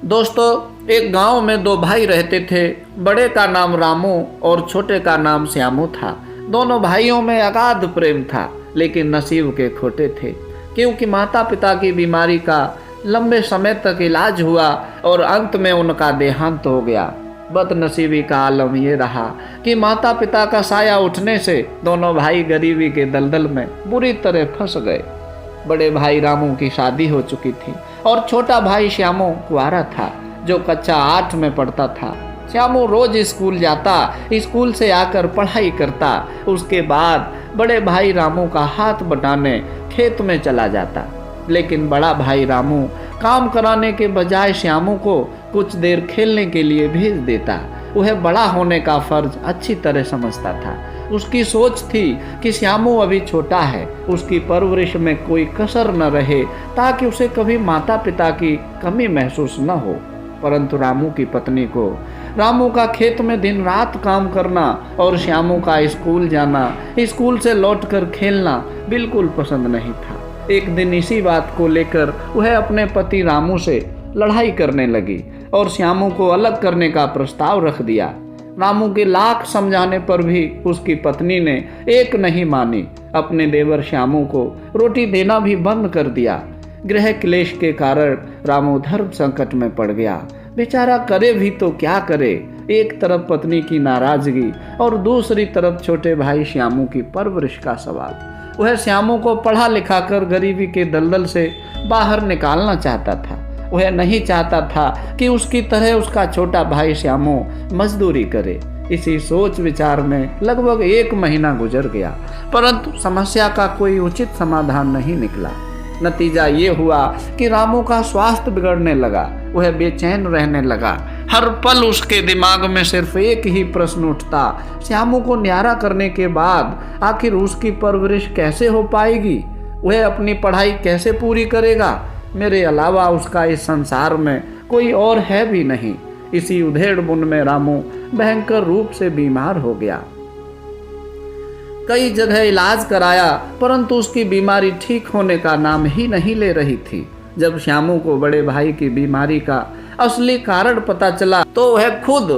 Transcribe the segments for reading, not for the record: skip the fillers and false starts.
दोस्तों, एक गांव में दो भाई रहते थे। बड़े का नाम रामू और छोटे का नाम श्यामू था। दोनों भाइयों में अगाध प्रेम था, लेकिन नसीब के खोटे थे, क्योंकि माता पिता की बीमारी का लंबे समय तक इलाज हुआ और अंत में उनका देहांत हो गया। बदनसीबी का आलम ये रहा कि माता पिता का साया उठने से दोनों भाई गरीबी के दलदल में बुरी तरह फंस गए। बड़े भाई रामू की शादी हो चुकी थी और छोटा भाई श्यामू कुंवारा था, जो कक्षा 8 में पढ़ता था। श्यामू रोज स्कूल जाता, स्कूल से आकर पढ़ाई करता। उसके बाद बड़े भाई रामू का हाथ बटाने खेत में चला जाता, लेकिन बड़ा भाई रामू काम कराने के बजाय श्यामू को कुछ देर खेलने के लिए भेज देता। वह बड़ा होने का फर्ज अच्छी तरह समझता था। उसकी सोच थी कि श्यामू अभी छोटा है, उसकी परवरिश में कोई कसर न रहे, ताकि उसे कभी माता पिता की कमी महसूस न हो। परंतु रामू की पत्नी को रामू का खेत में दिन रात काम करना और श्यामू का स्कूल जाना, स्कूल से लौटकर खेलना बिल्कुल पसंद नहीं था। एक दिन इसी बात को लेकर वह अपने पति रामू से लड़ाई करने लगी और श्यामू को अलग करने का प्रस्ताव रख दिया। रामू के लाख समझाने पर भी उसकी पत्नी ने एक नहीं मानी। अपने देवर श्यामू को रोटी देना भी बंद कर दिया। गृह क्लेश के कारण रामू धर्म संकट में पड़ गया। बेचारा करे भी तो क्या करे। एक तरफ पत्नी की नाराजगी और दूसरी तरफ छोटे भाई श्यामू की परवरिश का सवाल। वह श्यामू को पढ़ा लिखा कर गरीबी के दलदल से बाहर निकालना चाहता था। वह नहीं चाहता था कि उसकी तरह उसका छोटा भाई श्यामू मजदूरी करे। इसी सोच विचार में लगभग 1 महीना गुजर गया, परंतु समस्या का कोई उचित समाधान नहीं निकला। नतीजा ये हुआ कि रामू का स्वास्थ्य बिगड़ने लगा। वह बेचैन रहने लगा। हर पल उसके दिमाग में सिर्फ एक ही प्रश्न उठता, श्यामू को न्यारा करने के बाद आखिर उसकी परवरिश कैसे हो पाएगी? वह अपनी पढ़ाई कैसे पूरी करेगा? मेरे अलावा उसका इस संसार में कोई और है भी नहीं। इसी उधेड़ बुन में रामू भयंकर रूप से बीमार हो गया। कई जगह इलाज कराया, परंतु उसकी बीमारी ठीक होने का नाम ही नहीं ले रही थी। जब श्यामू को बड़े भाई की बीमारी का असली कारण पता चला, तो वह खुद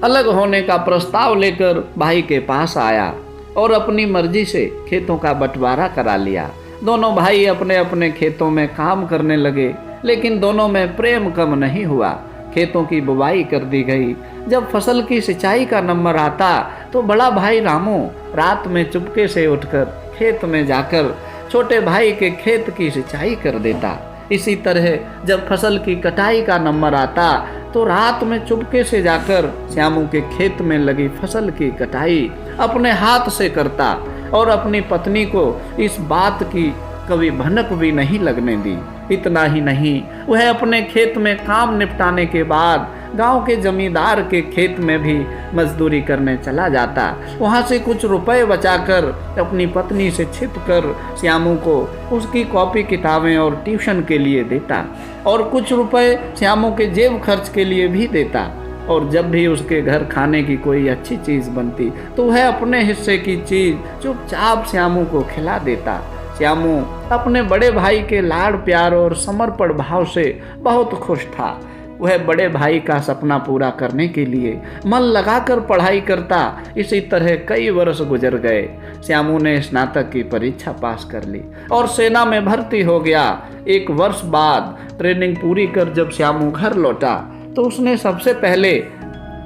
अलग होने का प्रस्ताव लेकर भाई के पास आया और अपनी मर्जी से खेतों का बंटवारा करा लिया। दोनों भाई अपने अपने खेतों में काम करने लगे, लेकिन दोनों में प्रेम कम नहीं हुआ। खेतों की बुवाई कर दी गई। जब फसल की सिंचाई का नंबर आता, तो बड़ा भाई रामू रात में चुपके से उठकर खेत में जाकर छोटे भाई के खेत की सिंचाई कर देता। इसी तरह जब फसल की कटाई का नंबर आता, तो रात में चुपके से जाकर श्यामू के खेत में लगी फसल की कटाई अपने हाथ से करता और अपनी पत्नी को इस बात की कभी भनक भी नहीं लगने दी। इतना ही नहीं, वह अपने खेत में काम निपटाने के बाद गांव के जमींदार के खेत में भी मजदूरी करने चला जाता। वहां से कुछ रुपए बचाकर अपनी पत्नी से छिपकर श्यामू को उसकी कॉपी किताबें और ट्यूशन के लिए देता और कुछ रुपए श्यामू के जेब खर्च के लिए भी देता। और जब भी उसके घर खाने की कोई अच्छी चीज़ बनती, तो वह अपने हिस्से की चीज़ चुपचाप श्यामू को खिला देता। श्यामू अपने बड़े भाई के लाड़ प्यार और समर्पण भाव से बहुत खुश था। वह बड़े भाई का सपना पूरा करने के लिए मन लगाकर पढ़ाई करता। इसी तरह कई वर्ष गुजर गए। श्यामू ने स्नातक की परीक्षा पास कर ली और सेना में भर्ती हो गया। 1 वर्ष बाद ट्रेनिंग पूरी कर जब श्यामू घर लौटा, तो उसने सबसे पहले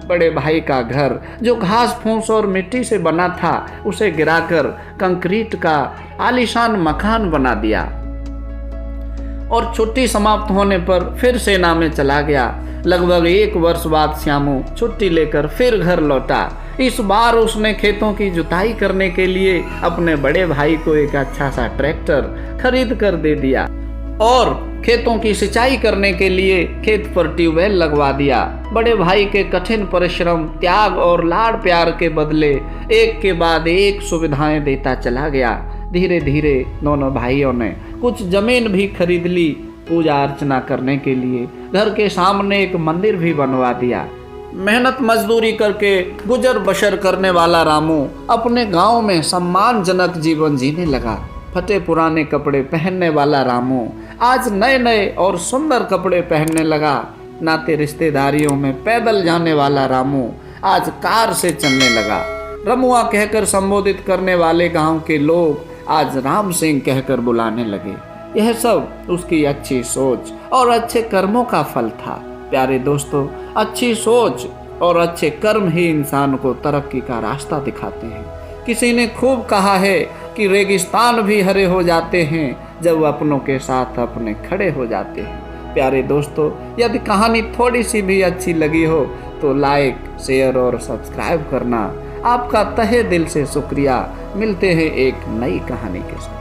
बड़े भाई का घर, जो घास फूस और मिट्टी से बना था, उसे गिराकर कंक्रीट का आलीशान मकान बना दिया और छुट्टी समाप्त होने पर फिर सेना में चला गया। लगभग 1 वर्ष बाद श्यामू छुट्टी लेकर फिर घर लौटा। इस बार उसने खेतों की जुताई करने के लिए अपने बड़े भाई को एक अच्छा सा ट्रैक्टर खरीद कर दे दिया और खेतों की सिंचाई करने के लिए खेत पर ट्यूबवेल लगवा दिया। बड़े भाई के कठिन परिश्रम, त्याग और लाड़ प्यार के बदले एक के बाद एक सुविधाएं देता चला गया। धीरे धीरे दोनों भाइयों ने कुछ जमीन भी खरीद ली। पूजा अर्चना करने के लिए घर के सामने एक मंदिर भी बनवा दिया। मेहनत मजदूरी करके गुजर बसर करने वाला रामू अपने गांव में सम्मानजनक जीवन जीने लगा। फटे पुराने कपड़े पहनने वाला रामू आज नए नए और सुंदर कपड़े पहनने लगा। नाते रिश्तेदारियों में पैदल जाने वाला रामू आज कार से चलने लगा। रमुआ कहकर संबोधित करने वाले गांव के लोग आज राम सिंह कहकर बुलाने लगे। यह सब उसकी अच्छी सोच और अच्छे कर्मों का फल था। प्यारे दोस्तों, अच्छी सोच और अच्छे कर्म ही इंसान को तरक्की का रास्ता दिखाते हैं। किसी ने खूब कहा है कि रेगिस्तान भी हरे हो जाते हैं जब अपनों के साथ अपने खड़े हो जाते हैं। प्यारे दोस्तों, यदि कहानी थोड़ी सी भी अच्छी लगी हो तो लाइक, शेयर और सब्सक्राइब करना आपका तहे दिल से शुक्रिया। मिलते हैं एक नई कहानी के साथ।